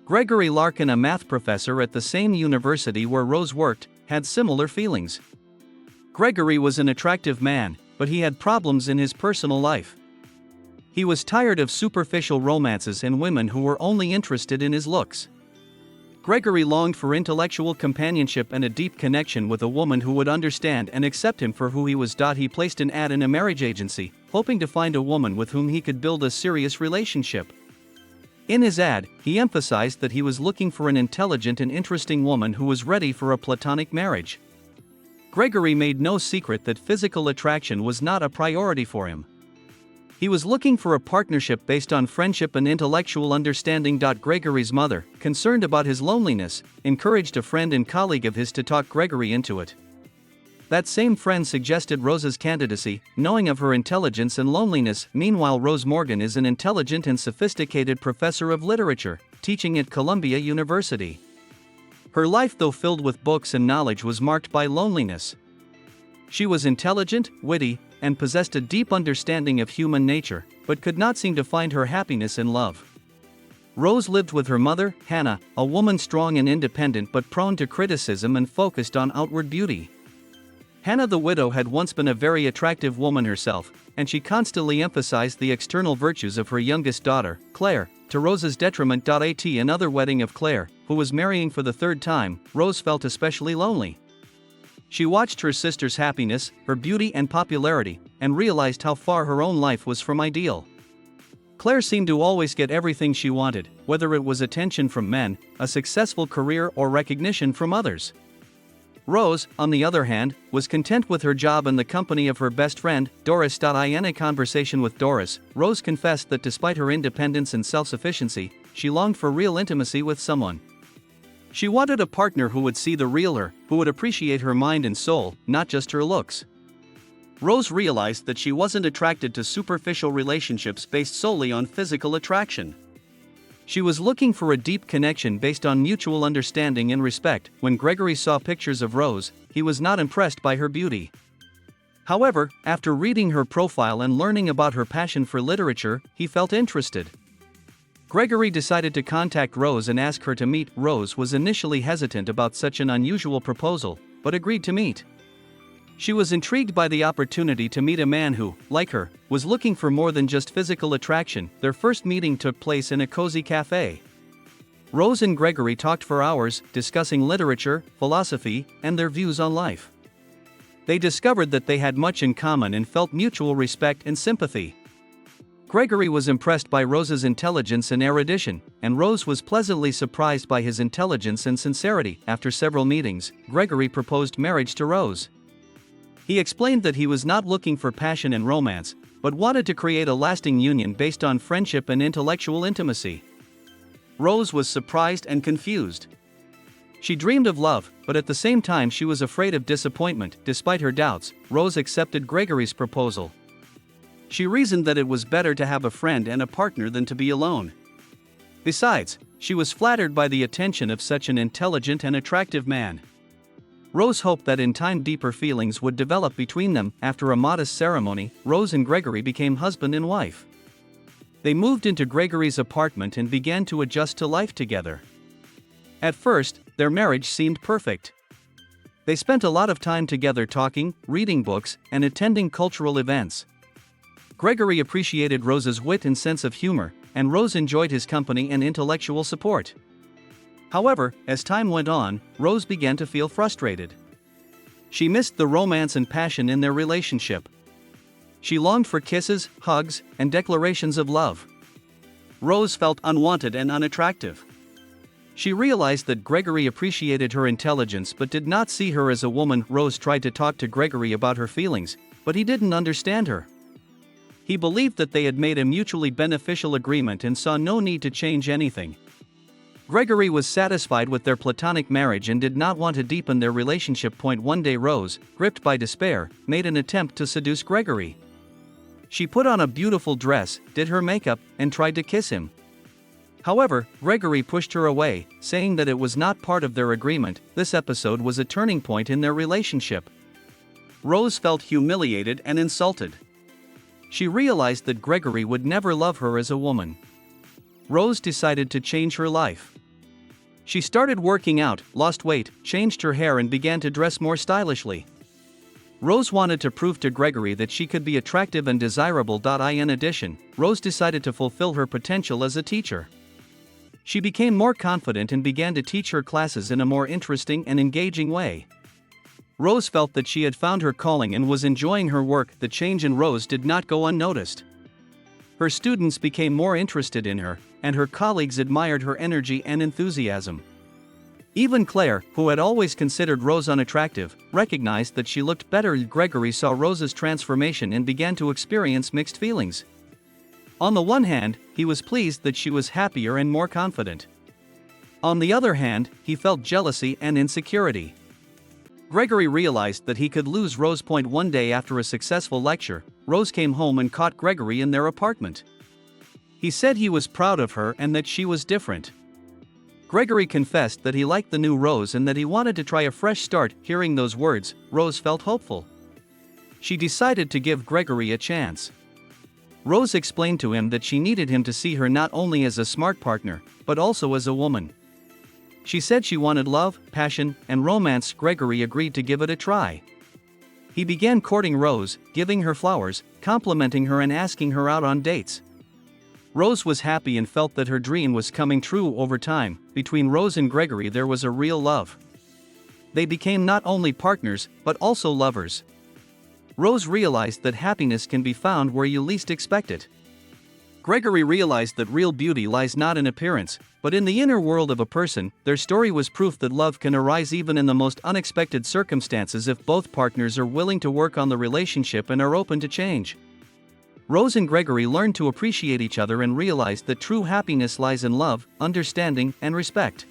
Gregory Larkin, a math professor at the same university where Rose worked, had similar feelings. Gregory was an attractive man, but he had problems in his personal life. He was tired of superficial romances and women who were only interested in his looks. Gregory longed for intellectual companionship and a deep connection with a woman who would understand and accept him for who he was. He placed an ad in a marriage agency, hoping to find a woman with whom he could build a serious relationship. In his ad, he emphasized that he was looking for an intelligent and interesting woman who was ready for a platonic marriage. Gregory made no secret that physical attraction was not a priority for him. He was looking for a partnership based on friendship and intellectual understanding. Gregory's mother, concerned about his loneliness, encouraged a friend and colleague of his to talk Gregory into it. That same friend suggested Rose's candidacy, knowing of her intelligence and loneliness. Meanwhile, Rose Morgan is an intelligent and sophisticated professor of literature, teaching at Columbia University. Her life, though filled with books and knowledge, was marked by loneliness. She was intelligent, witty, and possessed a deep understanding of human nature, but could not seem to find her happiness in love. Rose lived with her mother, Hannah, a woman strong and independent but prone to criticism and focused on outward beauty. Hannah the widow had once been a very attractive woman herself, and she constantly emphasized the external virtues of her youngest daughter, Claire, to Rose's detriment. At another wedding of Claire, who was marrying for the third time, Rose felt especially lonely. She watched her sister's happiness, her beauty and popularity, and realized how far her own life was from ideal. Claire seemed to always get everything she wanted, whether it was attention from men, a successful career, or recognition from others. Rose, on the other hand, was content with her job and the company of her best friend, Doris. In a conversation with Doris, Rose confessed that despite her independence and self-sufficiency, she longed for real intimacy with someone. She wanted a partner who would see the real her, who would appreciate her mind and soul, not just her looks. Rose realized that she wasn't attracted to superficial relationships based solely on physical attraction. She was looking for a deep connection based on mutual understanding and respect. When Gregory saw pictures of Rose, he was not impressed by her beauty. However, after reading her profile and learning about her passion for literature, he felt interested. Gregory decided to contact Rose and ask her to meet. Rose was initially hesitant about such an unusual proposal, but agreed to meet. She was intrigued by the opportunity to meet a man who, like her, was looking for more than just physical attraction. Their first meeting took place in a cozy cafe. Rose and Gregory talked for hours, discussing literature, philosophy, and their views on life. They discovered that they had much in common and felt mutual respect and sympathy. Gregory was impressed by Rose's intelligence and erudition, and Rose was pleasantly surprised by his intelligence and sincerity. After several meetings, Gregory proposed marriage to Rose. He explained that he was not looking for passion and romance, but wanted to create a lasting union based on friendship and intellectual intimacy. Rose was surprised and confused. She dreamed of love, but at the same time she was afraid of disappointment. Despite her doubts, Rose accepted Gregory's proposal. She reasoned that it was better to have a friend and a partner than to be alone. Besides, she was flattered by the attention of such an intelligent and attractive man. Rose hoped that in time deeper feelings would develop between them. After a modest ceremony, Rose and Gregory became husband and wife. They moved into Gregory's apartment and began to adjust to life together. At first, their marriage seemed perfect. They spent a lot of time together talking, reading books, and attending cultural events. Gregory appreciated Rose's wit and sense of humor, and Rose enjoyed his company and intellectual support. However, as time went on, Rose began to feel frustrated. She missed the romance and passion in their relationship. She longed for kisses, hugs, and declarations of love. Rose felt unwanted and unattractive. She realized that Gregory appreciated her intelligence but did not see her as a woman. Rose tried to talk to Gregory about her feelings, but he didn't understand her. He believed that they had made a mutually beneficial agreement and saw no need to change anything. Gregory was satisfied with their platonic marriage and did not want to deepen their relationship. One day Rose, gripped by despair, made an attempt to seduce Gregory. She put on a beautiful dress, did her makeup, and tried to kiss him. However, Gregory pushed her away, saying that it was not part of their agreement. This episode was a turning point in their relationship. Rose felt humiliated and insulted. She realized that Gregory would never love her as a woman. Rose decided to change her life. She started working out, lost weight, changed her hair and began to dress more stylishly. Rose wanted to prove to Gregory that she could be attractive and desirable. In addition, Rose decided to fulfill her potential as a teacher. She became more confident and began to teach her classes in a more interesting and engaging way. Rose felt that she had found her calling and was enjoying her work. The change in Rose did not go unnoticed. Her students became more interested in her, and her colleagues admired her energy and enthusiasm. Even Claire, who had always considered Rose unattractive, recognized that she looked better. Gregory saw Rose's transformation and began to experience mixed feelings. On the one hand, he was pleased that she was happier and more confident. On the other hand, he felt jealousy and insecurity. Gregory realized that he could lose Rose. One day after a successful lecture, Rose came home and caught Gregory in their apartment. He said he was proud of her and that she was different. Gregory confessed that he liked the new Rose and that he wanted to try a fresh start. Hearing those words, Rose felt hopeful. She decided to give Gregory a chance. Rose explained to him that she needed him to see her not only as a smart partner, but also as a woman. She said she wanted love, passion, and romance. Gregory agreed to give it a try. He began courting Rose, giving her flowers, complimenting her and asking her out on dates. Rose was happy and felt that her dream was coming true. Over time, between Rose and Gregory there was a real love. They became not only partners, but also lovers. Rose realized that happiness can be found where you least expect it. Gregory realized that real beauty lies not in appearance, but in the inner world of a person. Their story was proof that love can arise even in the most unexpected circumstances if both partners are willing to work on the relationship and are open to change. Rose and Gregory learned to appreciate each other and realized that true happiness lies in love, understanding, and respect.